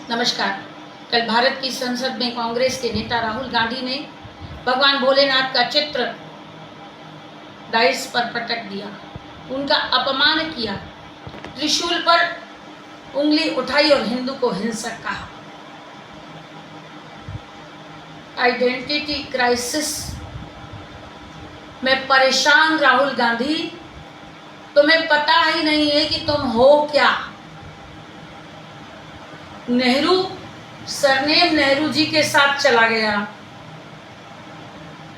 नमस्कार। कल भारत की संसद में कांग्रेस के नेता राहुल गांधी ने भगवान भोलेनाथ का चित्र डाइस पर पटक दिया, उनका अपमान किया, त्रिशूल पर उंगली उठाई और हिंदू को हिंसक कहा। आइडेंटिटी क्राइसिस में परेशान राहुल गांधी, तुम्हें पता ही नहीं है कि तुम हो क्या। नेहरू सरनेम नेहरू जी के साथ चला गया।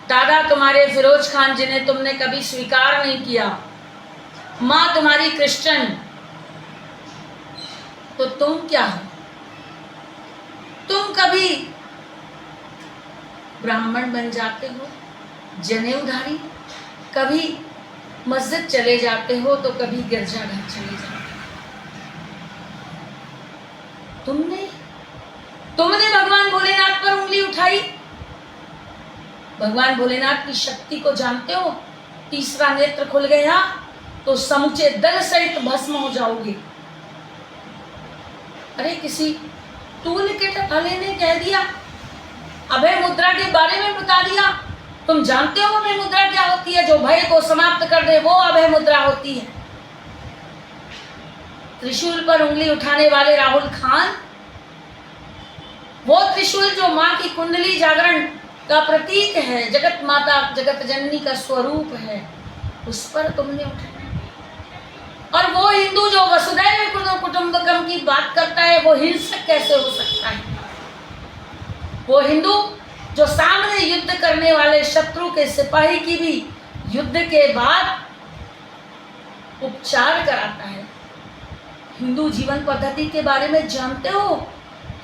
दादा तुम्हारे फिरोज खान जिन्हें तुमने कभी स्वीकार नहीं किया, माँ तुम्हारी क्रिश्चियन, तो तुम क्या हो? तुम कभी ब्राह्मण बन जाते हो, जनेऊधारी, कभी मस्जिद चले जाते हो तो कभी गिरजाघर चले जाते हो। तुमने भगवान भोलेनाथ पर उंगली उठाई। भगवान भोलेनाथ की शक्ति को जानते हो? तीसरा नेत्र खुल गया तो समूचे दल सहित भस्म हो जाओगे। अरे किसी टूल किट वाले ने कह दिया, अभय मुद्रा के बारे में बता दिया। तुम जानते हो अभय मुद्रा क्या होती है? जो भय को समाप्त कर दे वो अभय मुद्रा होती है। त्रिशूल पर उंगली उठाने वाले राहुल खान, वो त्रिशूल जो माँ की कुंडली जागरण का प्रतीक है, जगत माता जगत जननी का स्वरूप है, उस पर तुमने उठाया। और वो हिंदू जो वसुधैव कुटुंबकम की बात करता है, वो हिंसक कैसे हो सकता है? वो हिंदू जो सामने युद्ध करने वाले शत्रु के सिपाही की भी युद्ध के बाद उपचार कराता है। हिंदू जीवन पद्धति के बारे में जानते हो?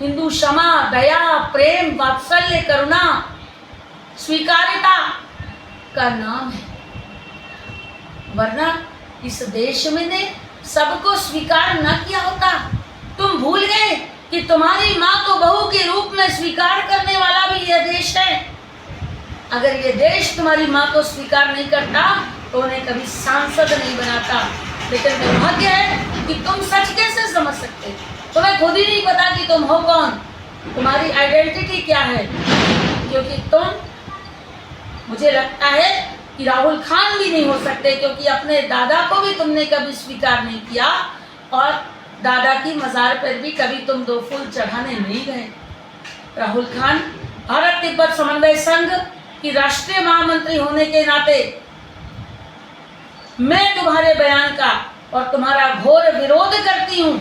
हिंदू क्षमा, दया, प्रेम, वात्सल्य, करुणा, स्वीकार्यता का नाम है। वरना इस देश में ने सबको स्वीकार न किया होता। तुम भूल गए कि तुम्हारी माँ को बहू के रूप में स्वीकार करने वाला भी यह देश है। अगर ये देश तुम्हारी माँ को स्वीकार नहीं करता तो उन्हें कभी सांसद नहीं बनाता। लेकिन दुर्भाग्य है कि तुम सच कैसे समझ सकते हो? तुम्हें खुद ही नहीं पता कि तुम हो कौन, तुम्हारी आइडेंटिटी क्या है। क्योंकि तुम, मुझे लगता है कि राहुल खान भी नहीं हो सकते, क्योंकि अपने दादा को भी तुमने कभी स्वीकार नहीं किया और दादा की मजार पर भी कभी तुम 2 फूल चढ़ाने नहीं गए। राहुल खान, भारत तिब्बत समन्वय संघ की राष्ट्रीय महामंत्री होने के नाते मैं तुम्हारे बयान का और तुम्हारा घोर विरोध करती हूं।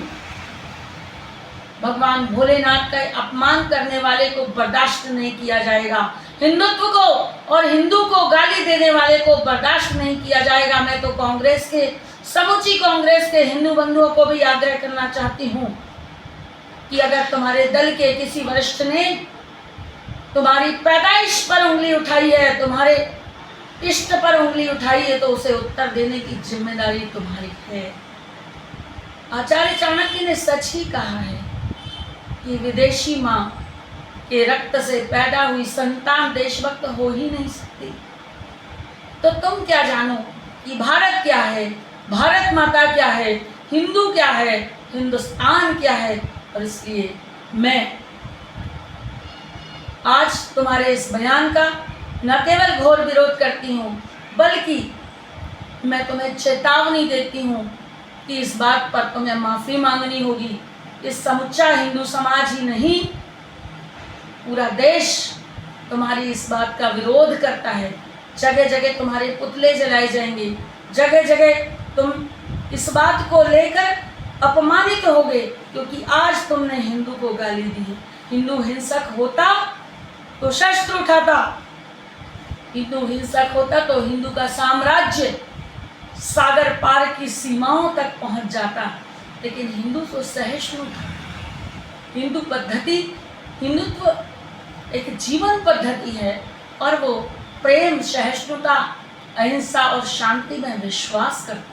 भगवान भोलेनाथ का अपमान करने वाले को बर्दाश्त नहीं किया जाएगा। हिंदुत्व को और हिंदू को गाली देने वाले को बर्दाश्त नहीं किया जाएगा। मैं तो कांग्रेस के, समूची कांग्रेस के हिंदू बंधुओं को भी आग्रह करना चाहती हूं कि अगर तुम्हारे दल के किसी वरिष्ठ ने तुम्हारी पैदाइश पर उंगली उठाई है, तुम्हारे इष्ट पर उंगली उठाई है, तो उसे उत्तर देने की जिम्मेदारी तुम्हारी है। आचार्य चाणक्य ने सच ही कहा है कि विदेशी माँ के रक्त से पैदा हुई संतान देशभक्त हो ही नहीं सकती। तो तुम क्या जानो कि भारत क्या है, भारत माता क्या है, हिंदू क्या है, हिंदुस्तान क्या है। और इसलिए मैं आज तुम्हारे इस बयान का न केवल घोर विरोध करती हूँ, बल्कि मैं तुम्हें चेतावनी देती हूँ कि इस बात पर तुम्हें माफ़ी मांगनी होगी। इस समुच्चा हिंदू समाज ही नहीं, पूरा देश तुम्हारी इस बात का विरोध करता है। जगह जगह तुम्हारे पुतले जलाए जाएंगे, जगह जगह तुम इस बात को लेकर अपमानित होगे, क्योंकि आज तुमने हिंदू को गाली दी है। हिंदू हिंसक होता तो शस्त्र उठाता, हिंदू हिंसक होता तो हिंदू का साम्राज्य सागर पार की सीमाओं तक पहुंच जाता। लेकिन हिंदू तो सहिष्णु था। हिंदू पद्धति, हिंदुत्व एक जीवन पद्धति है और वो प्रेम, सहिष्णुता, अहिंसा और शांति में विश्वास करता है।